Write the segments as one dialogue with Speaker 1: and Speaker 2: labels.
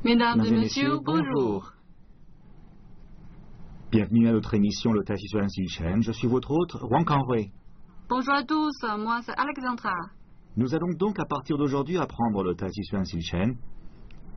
Speaker 1: Mesdames et messieurs, bonjour.
Speaker 2: Bienvenue à notre émission Le Tai Chi Chuan Silchen. Je suis votre hôte, Wang Kanhui.
Speaker 1: Bonjour à tous, moi c'est Alexandra.
Speaker 2: Nous allons donc à partir d'aujourd'hui apprendre le Tai Chi Chuan Silchen.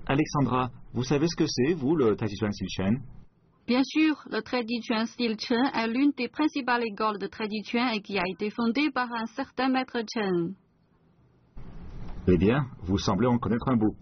Speaker 2: Alexandra, vous savez ce que c'est, vous, le Tai Chi Chuan Silchen?
Speaker 1: Bien sûr, le Tai Chi Chuan Silchen est l'une des principales écoles de Tai Chi Chuan et qui a été fondée par un certain maître Chen.
Speaker 2: Eh bien, vous semblez en connaître un bout.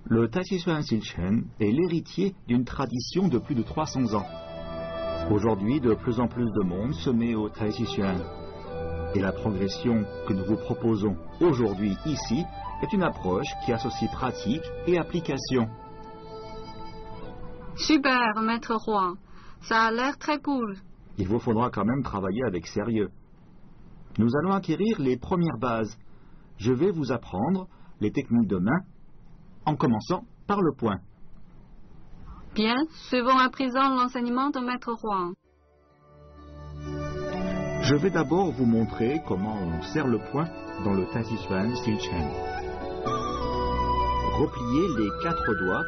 Speaker 2: Le Tai Chi Chuan Silchen est l'héritier d'une tradition de plus de 300 ans. Aujourd'hui, de plus en plus de monde se met au Tai Chi Chuan. Et la progression que nous vous proposons aujourd'hui ici est une approche qui associe pratique et application.
Speaker 1: Super, maître Huang. Ça a l'air très cool.
Speaker 2: Il vous faudra quand même travailler avec sérieux. Nous allons acquérir les premières bases. Je vais vous apprendre les techniques de main en commençant par le poing.
Speaker 1: Bien, suivons à présent l'enseignement de maître Huang.
Speaker 2: Je vais d'abord vous montrer comment on serre le poing dans le Tai Chi Chuan Silchen. Repliez les 4 doigts,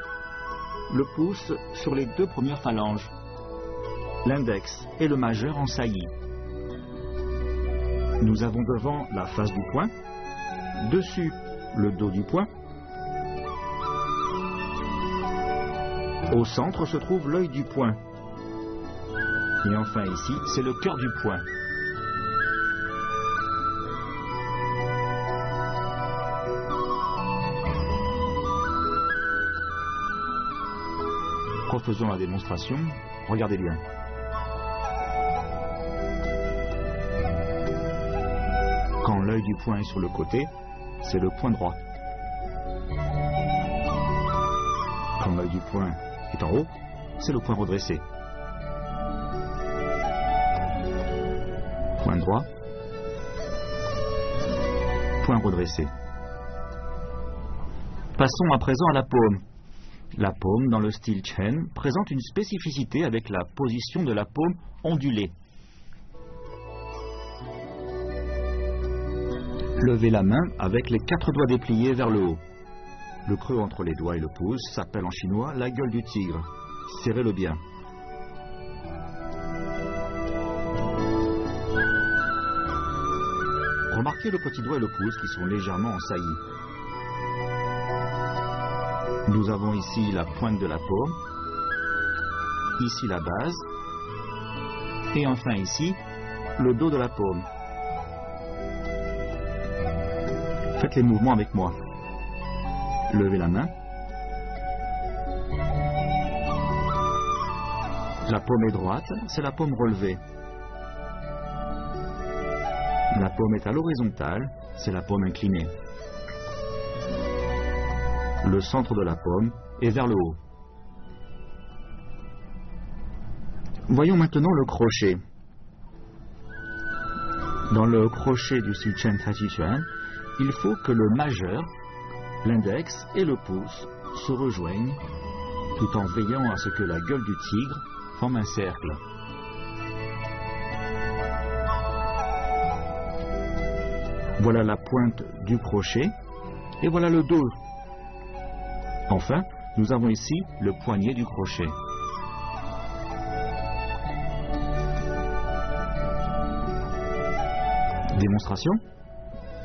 Speaker 2: le pouce sur les 2 premières phalanges, l'index et le majeur en saillie. Nous avons devant la face du poing, dessus le dos du poing. Au centre se trouve l'œil du poing. Et enfin ici, c'est le cœur du poing. Refaisons la démonstration. Regardez bien. Quand l'œil du poing est sur le côté, c'est le poing droit. Quand l'œil du poing est en haut, c'est le poing redressé. Poing droit, poing redressé. Passons à présent à la paume. La paume, dans le style Chen, présente une spécificité avec la position de la paume ondulée. Levez la main avec les 4 doigts dépliés vers le haut. Le creux entre les doigts et le pouce s'appelle en chinois la gueule du tigre. Serrez-le bien. Remarquez le petit doigt et le pouce qui sont légèrement en saillie. Nous avons ici la pointe de la paume, ici la base, et enfin ici, le dos de la paume. Faites les mouvements avec moi. Levez la main. La paume est droite, c'est la paume relevée. La paume est à l'horizontale, c'est la paume inclinée. Le centre de la paume est vers le haut. Voyons maintenant le crochet. Dans le crochet du Silchen Tai Chi Chuan, il faut que le majeur, l'index et le pouce se rejoignent tout en veillant à ce que la gueule du tigre forme un cercle. Voilà la pointe du crochet et voilà le dos. Enfin, nous avons ici le poignet du crochet. Démonstration.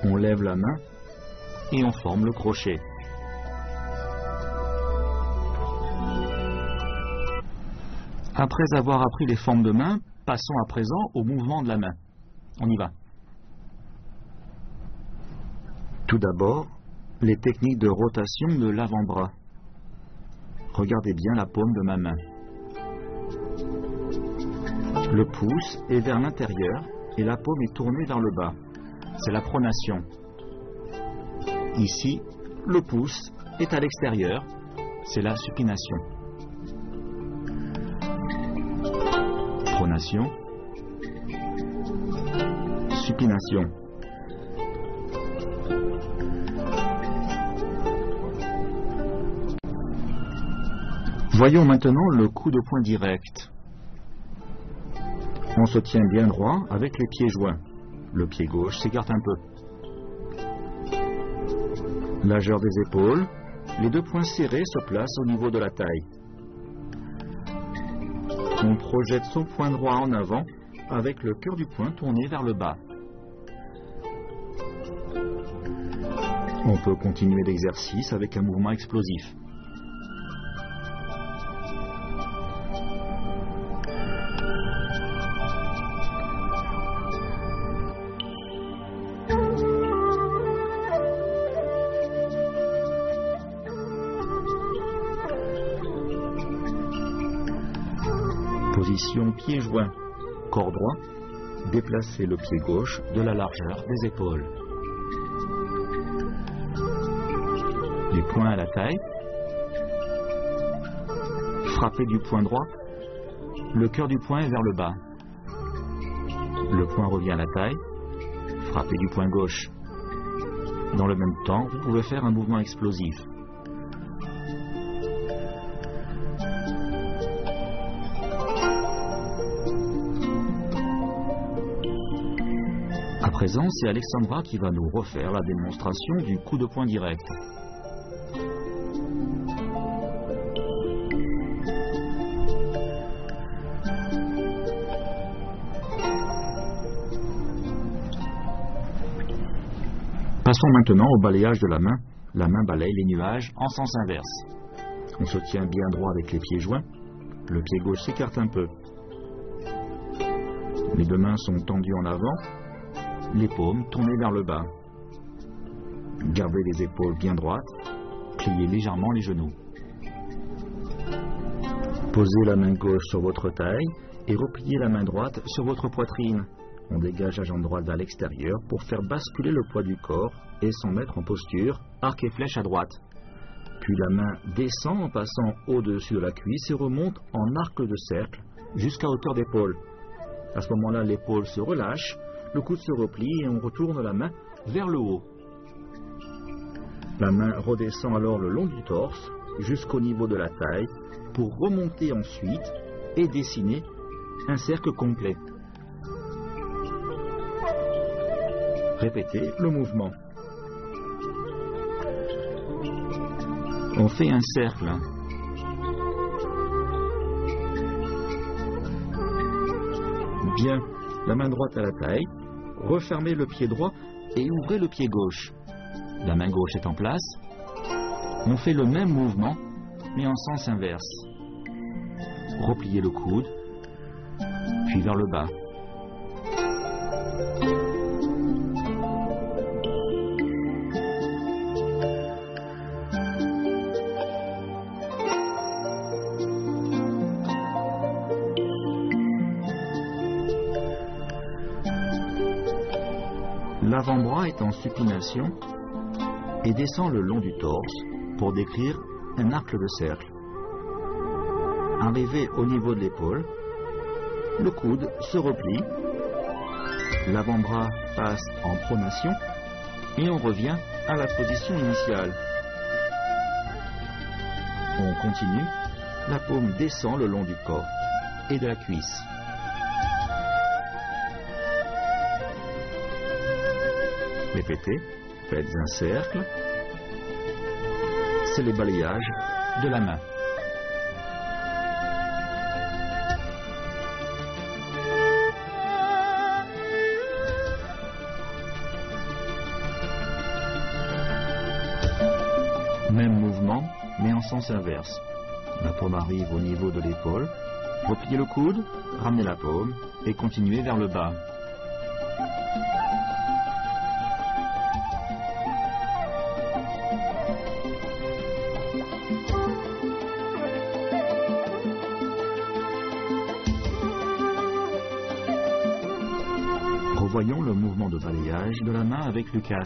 Speaker 2: On lève la main et on forme le crochet. Après avoir appris les formes de main, passons à présent au mouvement de la main. On y va. Tout d'abord, les techniques de rotation de l'avant-bras. Regardez bien la paume de ma main. Le pouce est vers l'intérieur et la paume est tournée vers le bas. C'est la pronation. Ici, le pouce est à l'extérieur. C'est la supination. Pronation. Supination. Voyons maintenant le coup de poing direct. On se tient bien droit avec les pieds joints. Le pied gauche s'écarte un peu. Largeur des épaules, Les deux poings serrés se placent au niveau de la taille. On projette son poing droit en avant avec le cœur du poing tourné vers le bas. On peut continuer l'exercice avec un mouvement explosif. Position pied joint, corps droit, déplacez le pied gauche de la largeur des épaules. Les poings à la taille, frappez du poing droit, le cœur du poing est vers le bas. Le poing revient à la taille, frappez du poing gauche. Dans le même temps, vous pouvez faire un mouvement explosif. À présent, c'est Alexandra qui va nous refaire la démonstration du coup de poing direct. Passons maintenant au balayage de la main. La main balaye les nuages en sens inverse. On se tient bien droit avec les pieds joints. Le pied gauche s'écarte un peu. Les deux mains sont tendues en avant. Les paumes tournées vers le bas. Gardez les épaules bien droites. Pliez légèrement les genoux. Posez la main gauche sur votre taille et repliez la main droite sur votre poitrine. On dégage la jambe droite vers l'extérieur pour faire basculer le poids du corps et s'en mettre en posture, arc et flèche à droite. Puis la main descend en passant au-dessus de la cuisse et remonte en arc de cercle jusqu'à hauteur d'épaule. À ce moment-là, l'épaule se relâche, le coude se replie et on retourne la main vers le haut. La main redescend alors le long du torse jusqu'au niveau de la taille pour remonter ensuite et dessiner un cercle complet. Répétez le mouvement. On fait un cercle. Bien, la main droite à la taille, refermez le pied droit et ouvrez le pied gauche. La main gauche est en place. On fait le même mouvement, mais en sens inverse. Repliez le coude, puis vers le bas. L'avant-bras est en supination et descend le long du torse pour décrire un arc de cercle. Arrivé au niveau de l'épaule, le coude se replie, l'avant-bras passe en pronation et on revient à la position initiale. On continue, la paume descend le long du corps et de la cuisse. Répétez, faites un cercle. C'est le balayage de la main. Même mouvement, mais en sens inverse. La paume arrive au niveau de l'épaule. Repliez le coude, ramenez la paume et continuez vers le bas. Revoyons le mouvement de balayage de la main avec Lucas.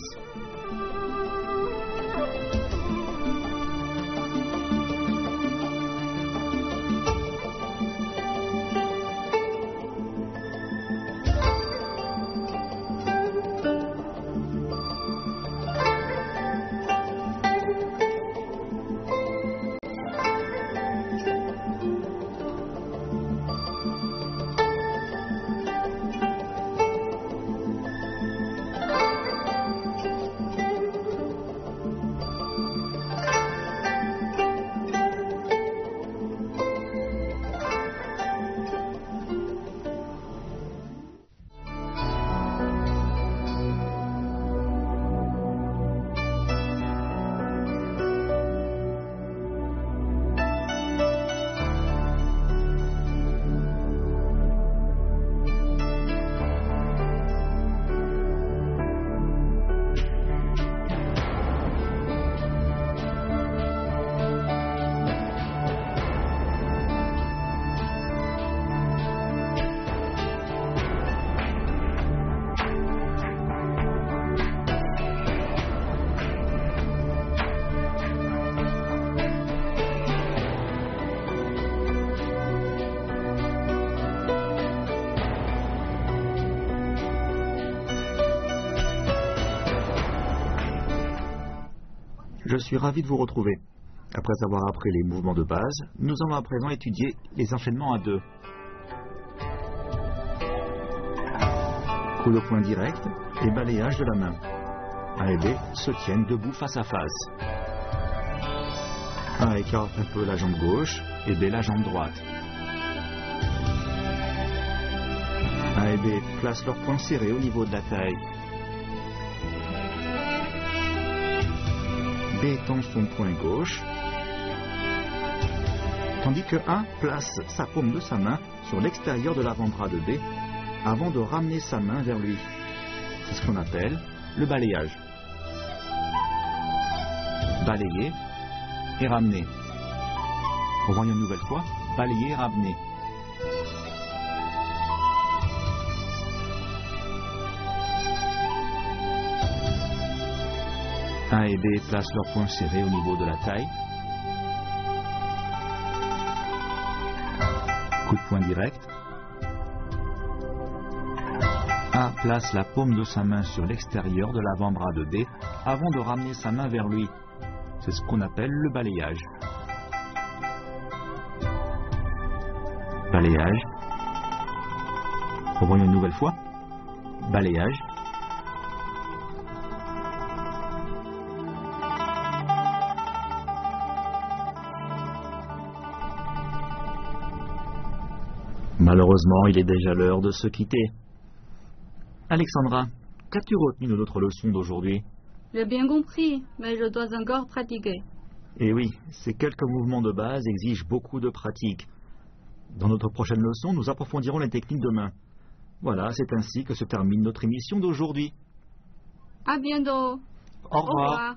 Speaker 2: Je suis ravi de vous retrouver. Après avoir appris les mouvements de base, nous allons à présent étudier les enchaînements à deux. Coup de poing direct et balayage de la main. A et B se tiennent debout face à face. A écarte un peu la jambe gauche et B la jambe droite. A et B placent leurs poings serrés au niveau de la taille. B tend son poing gauche, tandis que A place sa paume de sa main sur l'extérieur de l'avant-bras de B avant de ramener sa main vers lui. C'est ce qu'on appelle le balayage. Balayer et ramener. Revoyons une nouvelle fois, balayer et ramener. A et B placent leurs poings serrés au niveau de la taille. Coup de poing direct. A place la paume de sa main sur l'extérieur de l'avant-bras de B avant de ramener sa main vers lui. C'est ce qu'on appelle le balayage. Balayage. Revoyons une nouvelle fois. Balayage. Malheureusement, il est déjà l'heure de se quitter. Alexandra, qu'as-tu retenu de notre leçon d'aujourd'hui?
Speaker 1: J'ai bien compris, mais je dois encore pratiquer.
Speaker 2: Eh oui, ces quelques mouvements de base exigent beaucoup de pratique. Dans notre prochaine leçon, nous approfondirons les techniques de main. Voilà, c'est ainsi que se termine notre émission d'aujourd'hui.
Speaker 1: À bientôt.
Speaker 2: Au revoir.